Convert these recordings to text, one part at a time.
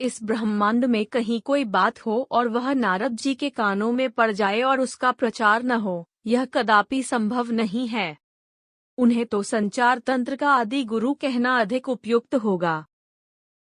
इस ब्रह्मांड में कहीं कोई बात हो और वह नारद जी के कानों में पड़ जाए और उसका प्रचार न हो, यह कदापि संभव नहीं है। उन्हें तो संचार तंत्र का आदि गुरु कहना अधिक उपयुक्त होगा।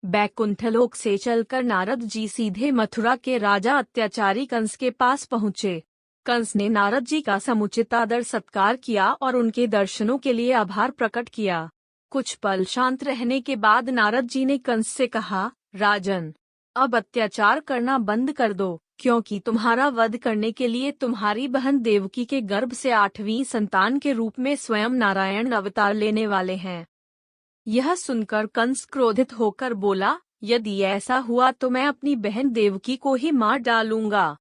बैकुंठलोक से चलकर नारद जी सीधे मथुरा के राजा अत्याचारी कंस के पास पहुँचे। कंस ने नारद जी का समुचित आदर सत्कार किया और उनके दर्शनों के लिए आभार प्रकट किया। कुछ पल शांत रहने के बाद नारद जी ने कंस से कहा, राजन, अब अत्याचार करना बंद कर दो, क्योंकि तुम्हारा वध करने के लिए तुम्हारी बहन देवकी के गर्भ से 8वीं संतान के रूप में स्वयं नारायण अवतार लेने वाले हैं। यह सुनकर कंस क्रोधित होकर बोला, यदि ऐसा हुआ तो मैं अपनी बहन देवकी को ही मार डालूंगा।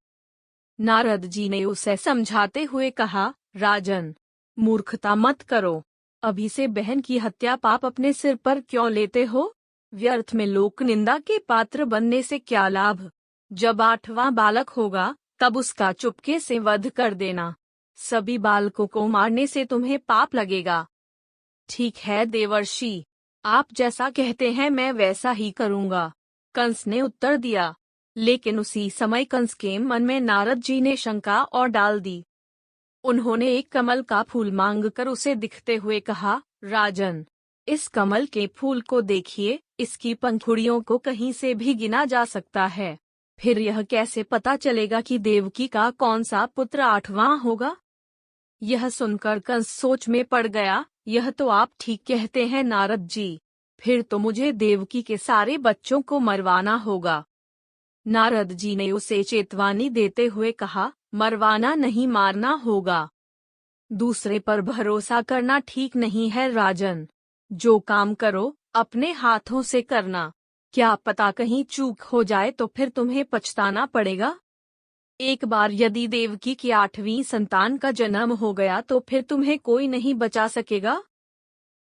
नारद जी ने उसे समझाते हुए कहा, राजन, मूर्खता मत करो। अभी से बहन की हत्या पाप अपने सिर पर क्यों लेते हो? व्यर्थ में लोक निंदा के पात्र बनने से क्या लाभ? जब 8वां बालक होगा तब उसका चुपके से वध कर देना। सभी बालकों को मारने से तुम्हें पाप लगेगा। ठीक है देवर्षि, आप जैसा कहते हैं मैं वैसा ही करूंगा, कंस ने उत्तर दिया। लेकिन उसी समय कंस के मन में नारद जी ने शंका और डाल दी। उन्होंने एक कमल का फूल मांगकर उसे दिखते हुए कहा, राजन, इस कमल के फूल को देखिए, इसकी पंखुड़ियों को कहीं से भी गिना जा सकता है। फिर यह कैसे पता चलेगा कि देवकी का कौन सा पुत्र 8वां होगा? यह सुनकर कंस सोच में पड़ गया। यह तो आप ठीक कहते हैं नारद जी, फिर तो मुझे देवकी के सारे बच्चों को मरवाना होगा। नारद जी ने उसे चेतावनी देते हुए कहा, मरवाना नहीं मारना होगा। दूसरे पर भरोसा करना ठीक नहीं है राजन। जो काम करो अपने हाथों से करना। क्या पता कहीं चूक हो जाए तो फिर तुम्हें पछताना पड़ेगा। एक बार यदि देवकी की 8वीं संतान का जन्म हो गया तो फिर तुम्हें कोई नहीं बचा सकेगा।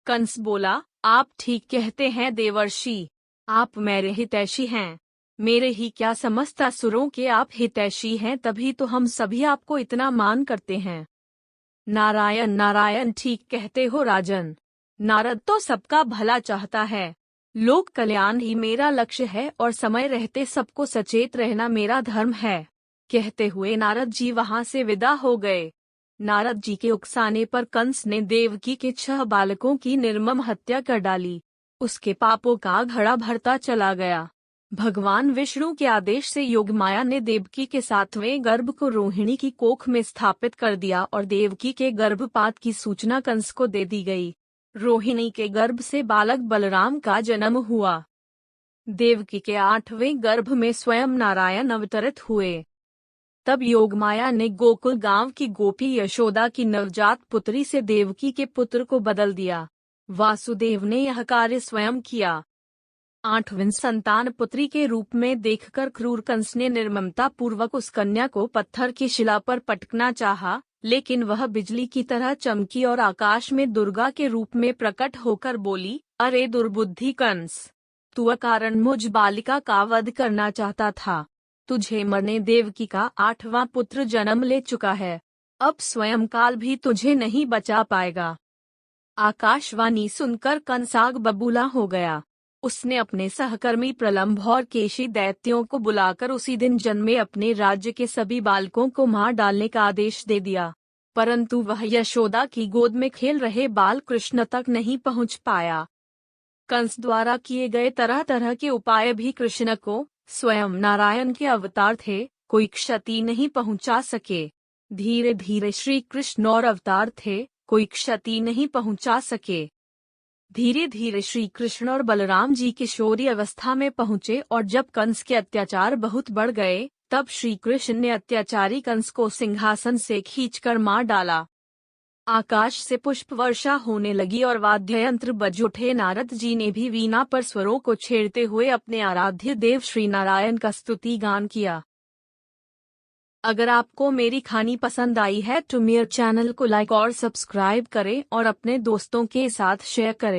कंस बोला, आप ठीक कहते हैं देवर्षि, आप मेरे हितैषी हैं। मेरे ही क्या समस्त असुरों के आप हितैषी हैं, तभी तो हम सभी आपको इतना मान करते हैं। नारायण नारायण, ठीक कहते हो राजन। नारद तो सबका भला चाहता है। लोक कल्याण ही मेरा लक्ष्य है और समय रहते सबको सचेत रहना मेरा धर्म है। कहते हुए नारद जी वहां से विदा हो गए। नारद जी के उकसाने पर कंस ने देवकी के 6 बालकों की निर्मम हत्या कर डाली। उसके पापों का घड़ा भरता चला गया। भगवान विष्णु के आदेश से योगमाया ने देवकी के 7वें गर्भ को रोहिणी की कोख में स्थापित कर दिया और देवकी के गर्भपात की सूचना कंस को दे दी गई। रोहिणी के गर्भ से बालक बलराम का जन्म हुआ। देवकी के 8वें गर्भ में स्वयं नारायण अवतरित हुए। तब योगमाया ने गोकुल गांव की गोपी यशोदा की नवजात पुत्री से देवकी के पुत्र को बदल दिया। वासुदेव ने यह कार्य स्वयं किया। 8वीं संतान पुत्री के रूप में देखकर क्रूर कंस ने निर्ममता पूर्वक उस कन्या को पत्थर की शिला पर पटकना चाहा, लेकिन वह बिजली की तरह चमकी और आकाश में दुर्गा के रूप में प्रकट होकर बोली, अरे दुर्बुद्धि कंस, तू अकारण मुझ बालिका का वध करना चाहता था। तुझे मरने देवकी का 8वां पुत्र जन्म ले चुका है। अब स्वयं काल भी तुझे नहीं बचा पाएगा। आकाशवाणी सुनकर कंस आग बबूला हो गया। उसने अपने सहकर्मी प्रलंभ और केशी दैत्यों को बुलाकर उसी दिन जन्मे अपने राज्य के सभी बालकों को मार डालने का आदेश दे दिया। परंतु वह यशोदा की गोद में खेल रहे बाल कृष्ण तक नहीं पहुंच पाया। कंस द्वारा किए गए तरह तरह के उपाय भी कृष्ण को, स्वयं नारायण के अवतार थे, कोई क्षति नहीं पहुंचा सके। धीरे धीरे श्री कृष्ण और अवतार थे, कोई क्षति नहीं पहुंचा सके। धीरे धीरे श्री कृष्ण और बलराम जी किशोरी अवस्था में पहुँचे और जब कंस के अत्याचार बहुत बढ़ गए, तब श्री कृष्ण ने अत्याचारी कंस को सिंहासन से खींचकर मार डाला। आकाश से पुष्प वर्षा होने लगी और वाद्य यंत्र बज उठे। नारद जी ने भी वीणा पर स्वरों को छेड़ते हुए अपने आराध्य देव श्री नारायण का स्तुति गान किया। अगर आपको मेरी कहानी पसंद आई है तो मेरे चैनल को लाइक और सब्सक्राइब करें और अपने दोस्तों के साथ शेयर करें।